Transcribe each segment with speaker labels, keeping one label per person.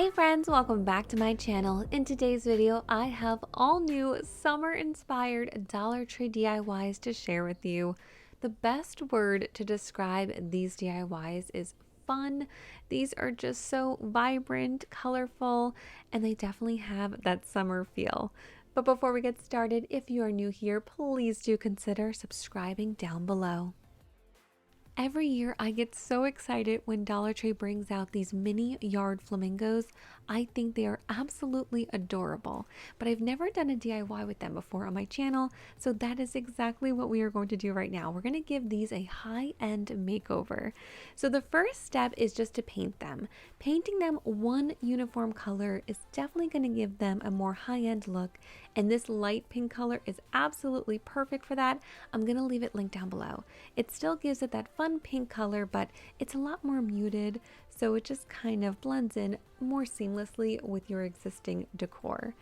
Speaker 1: Hey friends, welcome back to my channel. In today's video, I have all new summer-inspired Dollar Tree DIYs to share with you. The best word to describe these DIYs is fun. These are just so vibrant, colorful, and they definitely have that summer feel. But before we get started, if you are new here, please do consider subscribing down below. Every year I get so excited when Dollar Tree brings out these mini yard flamingos. I think they are absolutely adorable, but I've never done a DIY with them before on my channel, so that is exactly what we are going to do right now. We're going to give these a high-end makeover. So the first step is just to paint them. Painting them one uniform color is definitely going to give them a more high-end look, and this light pink color is absolutely perfect for that. I'm going to leave it linked down below. It still gives it that fun pink color, but it's a lot more muted, so it just kind of blends in more seamlessly with your existing decor.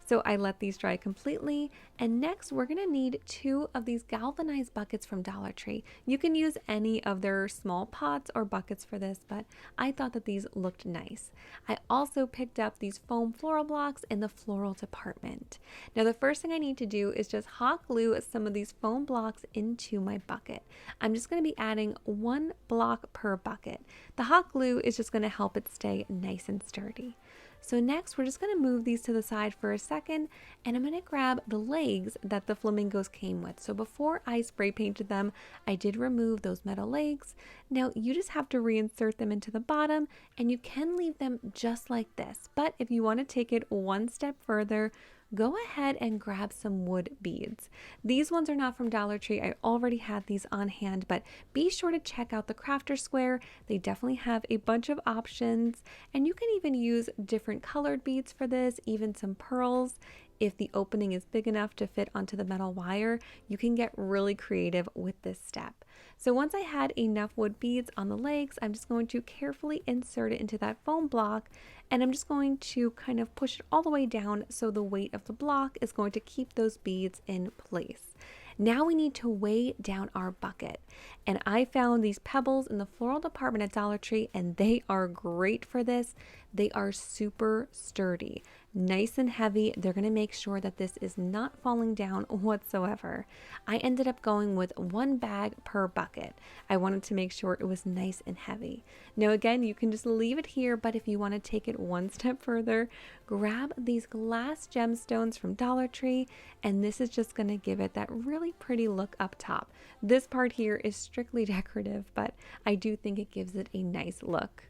Speaker 1: So I let these dry completely, and next we're going to need 2 of these galvanized buckets from Dollar Tree. You can use any of their small pots or buckets for this, but I thought that these looked nice. I also picked up these foam floral blocks in the floral department. Now the first thing I need to do is just hot glue some of these foam blocks into my bucket. I'm just going to be adding 1 block per bucket. The hot glue is just going to help it stay nice and sturdy. So next we're just going to move these to the side for a second, and I'm going to grab the legs that the flamingos came with. So before I spray painted them, I did remove those metal legs. Now you just have to reinsert them into the bottom, and you can leave them just like this. But if you want to take it one step further, go ahead and grab some wood beads. These ones are not from Dollar Tree. I already had these on hand, but be sure to check out the Crafter Square. They definitely have a bunch of options, and you can even use different colored beads for this, even some pearls. If the opening is big enough to fit onto the metal wire, you can get really creative with this step. So once I had enough wood beads on the legs, I'm just going to carefully insert it into that foam block, and I'm just going to kind of push it all the way down so the weight of the block is going to keep those beads in place. Now we need to weigh down our bucket, and I found these pebbles in the floral department at Dollar Tree, and they are great for this. They are super sturdy, nice and heavy. They're going to make sure that this is not falling down whatsoever. I ended up going with 1 bag per bucket. I wanted to make sure it was nice and heavy. Now again, you can just leave it here, but if you want to take it one step further, grab these glass gemstones from Dollar Tree, and this is just going to give it that really pretty look up top. This part here is strictly decorative, but I do think it gives it a nice look.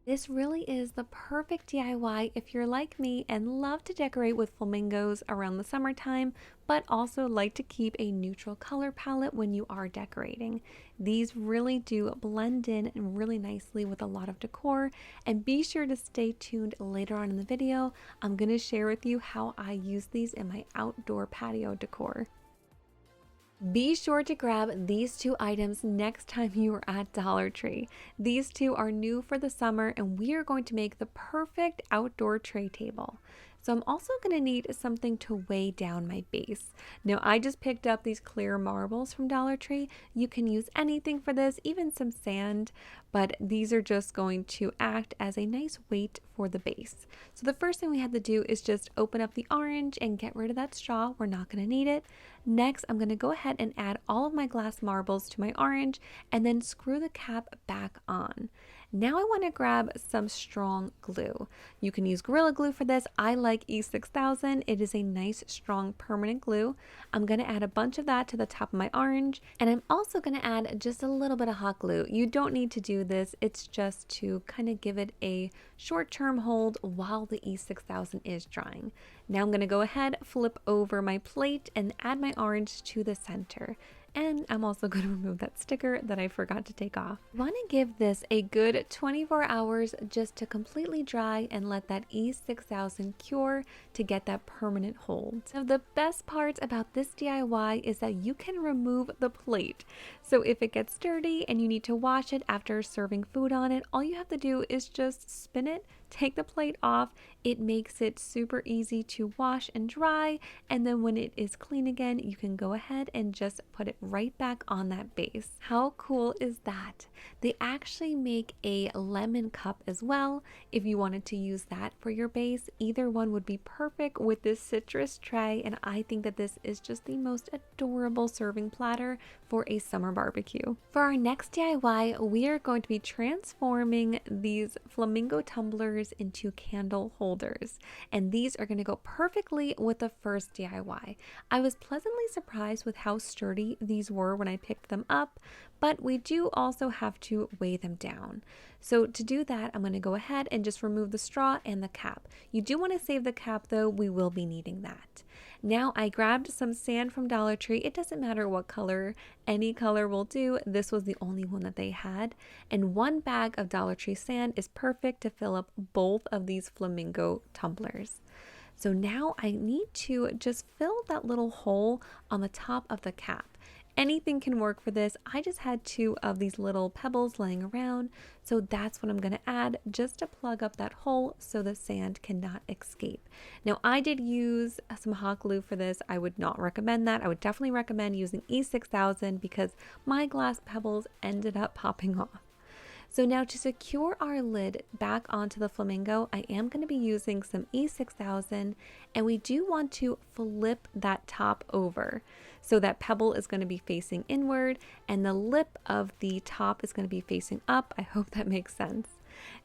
Speaker 1: This really is the perfect DIY if you're like me and love to decorate with flamingos around the summertime, but also like to keep a neutral color palette when you are decorating. These really do blend in really nicely with a lot of decor, and be sure to stay tuned later on in the video. I'm going to share with you how I use these in my outdoor patio decor. Be sure to grab these 2 items next time you are at Dollar Tree. These 2 are new for the summer, and we are going to make the perfect outdoor tray table. So I'm also going to need something to weigh down my base. Now I just picked up these clear marbles from Dollar Tree. You can use anything for this, even some sand, but these are just going to act as a nice weight for the base. So the first thing we had to do is just open up the orange and get rid of that straw. We're not going to need it. Next, I'm going to go ahead and add all of my glass marbles to my orange and then screw the cap back on. Now I want to grab some strong glue. You can use Gorilla Glue for this. I like E6000. It is a nice, strong, permanent glue. I'm going to add a bunch of that to the top of my orange, and I'm also going to add just a little bit of hot glue. You don't need to do this. It's just to kind of give it a short-term hold while the E6000 is drying. Now I'm going to go ahead, flip over my plate, and add my orange to the center. And I'm also going to remove that sticker that I forgot to take off. I want to give this a good 24 hours just to completely dry and let that E6000 cure to get that permanent hold. Now the best part about this DIY is that you can remove the plate. So if it gets dirty and you need to wash it after serving food on it, all you have to do is just spin it, take the plate off. It makes it super easy to wash and dry, and then when it is clean again, you can go ahead and just put it right back on that base. How cool is that? They actually make a lemon cup as well. If you wanted to use that for your base, either one would be perfect with this citrus tray, and I think that this is just the most adorable serving platter for a summer barbecue. For our next DIY, we are going to be transforming these flamingo tumblers into candle holders, and these are going to go perfectly with the first DIY. I was pleasantly surprised with how sturdy these were when I picked them up, but we do also have to weigh them down. So to do that, I'm going to go ahead and just remove the straw and the cap. You do want to save the cap though, we will be needing that. Now I grabbed some sand from Dollar Tree. It doesn't matter what color, any color will do. This was the only one that they had. And 1 bag of Dollar Tree sand is perfect to fill up both of these flamingo tumblers. So now I need to just fill that little hole on the top of the cap. Anything can work for this. I just had 2 of these little pebbles laying around, so that's what I'm going to add just to plug up that hole so the sand cannot escape. Now I did use some hot glue for this. I would not recommend that. I would definitely recommend using E6000 because my glass pebbles ended up popping off. So now to secure our lid back onto the flamingo, I am going to be using some E6000, and we do want to flip that top over. So that pebble is going to be facing inward and the lip of the top is going to be facing up. I hope that makes sense.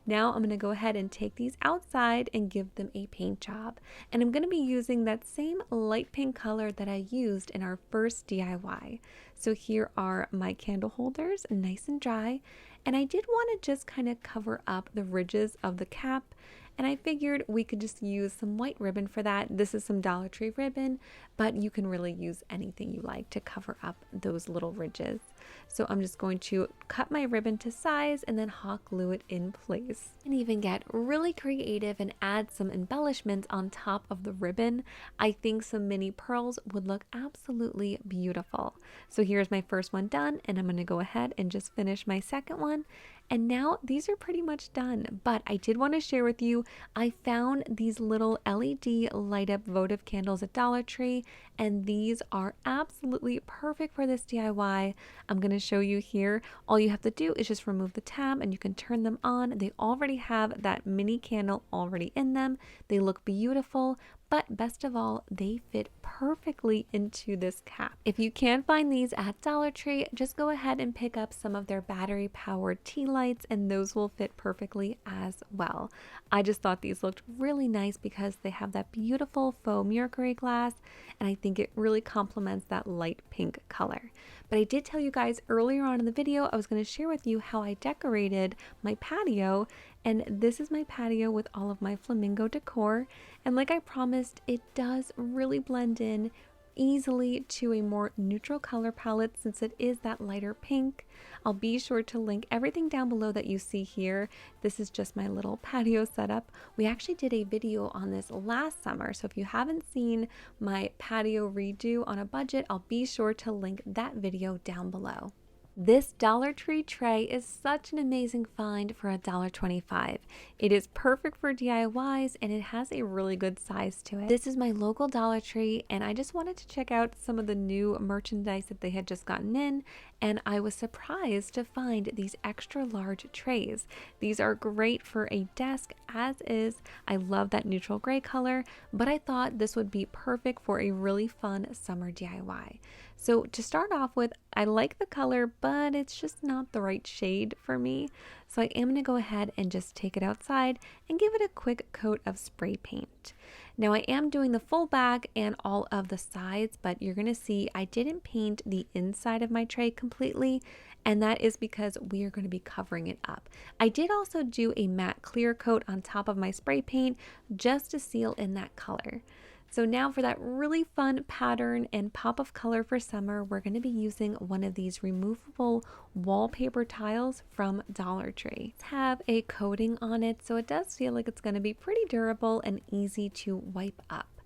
Speaker 1: Now I'm going to go ahead and take these outside and give them a paint job. And I'm going to be using that same light pink color that I used in our first DIY. So here are my candle holders, nice and dry. And I did want to just kind of cover up the ridges of the cap. And I figured we could just use some white ribbon for that. This is some Dollar Tree ribbon, but you can really use anything you like to cover up those little ridges. So I'm just going to cut my ribbon to size and then hot glue it in place. And even get really creative and add some embellishments on top of the ribbon. I think some mini pearls would look absolutely beautiful. So here's my first one done, and I'm going to go ahead and just finish my second one. And now these are pretty much done, but I did want to share with you, I found these little LED light up votive candles at Dollar Tree, and these are absolutely perfect for this DIY. I'm going to show you here. All you have to do is just remove the tab and you can turn them on. They already have that mini candle already in them. They look beautiful. But best of all, they fit perfectly into this cap. If you can't find these at Dollar Tree, just go ahead and pick up some of their battery powered tea lights and those will fit perfectly as well. I just thought these looked really nice because they have that beautiful faux mercury glass, and I think it really complements that light pink color. But I did tell you guys earlier on in the video I was going to share with you how I decorated my patio, and this is my patio with all of my flamingo decor. And like I promised, it does really blend in easily to a more neutral color palette since it is that lighter pink. I'll be sure to link everything down below that you see here. This is just my little patio setup. We actually did a video on this last summer, so if you haven't seen my patio redo on a budget, I'll be sure to link that video down below. This Dollar Tree tray is such an amazing find for $1.25. It is perfect for DIYs and it has a really good size to it. This is my local Dollar Tree and I just wanted to check out some of the new merchandise that they had just gotten in, and I was surprised to find these extra large trays. These are great for a desk as is. I love that neutral gray color, but I thought this would be perfect for a really fun summer DIY. So to start off with, I like the color, but it's just not the right shade for me. So I am going to go ahead and just take it outside and give it a quick coat of spray paint. Now I am doing the full back and all of the sides, but you're going to see I didn't paint the inside of my tray completely, and that is because we are going to be covering it up. I did also do a matte clear coat on top of my spray paint just to seal in that color. So now for that really fun pattern and pop of color for summer, we're going to be using one of these removable wallpaper tiles from Dollar Tree. It's have a coating on it, so it does feel like it's going to be pretty durable and easy to wipe up.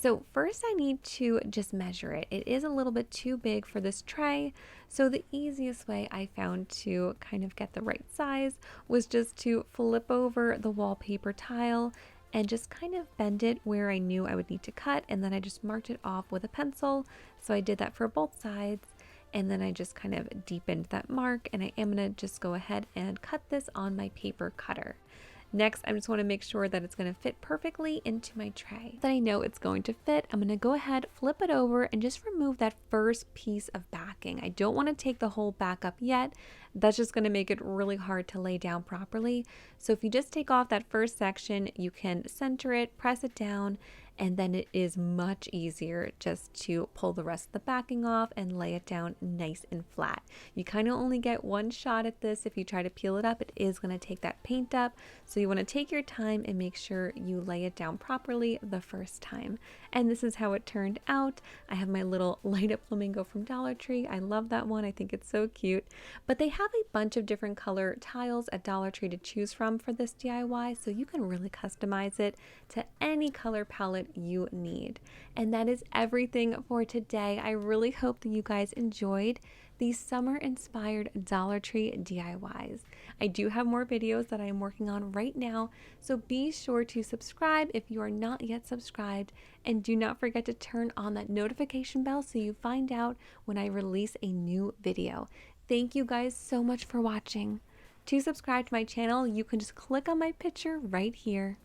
Speaker 1: So first I need to just measure it. It is a little bit too big for this tray. So the easiest way I found to kind of get the right size was just to flip over the wallpaper tile and just kind of bend it where I knew I would need to cut. And then I just marked it off with a pencil. So I did that for both sides. And then I just kind of deepened that mark, and I am going to just go ahead and cut this on my paper cutter. Next, I just want to make sure that it's going to fit perfectly into my tray. That I know it's going to fit, I'm going to go ahead, flip it over, and just remove that first piece of backing. I don't want to take the whole back up yet. That's just going to make it really hard to lay down properly. So if you just take off that first section, you can center it, press it down, and then it is much easier just to pull the rest of the backing off and lay it down nice and flat. You kind of only get one shot at this. If you try to peel it up, it is going to take that paint up. So you want to take your time and make sure you lay it down properly the first time. And this is how it turned out. I have my little light up flamingo from Dollar Tree. I love that one. I think it's so cute. But they have a bunch of different color tiles at Dollar Tree to choose from for this DIY, so you can really customize it to any color palette you need. And that is everything for today. I really hope that you guys enjoyed these summer inspired Dollar Tree DIYs. I do have more videos that I am working on right now, so be sure to subscribe if you are not yet subscribed, and do not forget to turn on that notification bell so you find out when I release a new video. Thank you guys so much for watching. To subscribe to my channel, you can just click on my picture right here.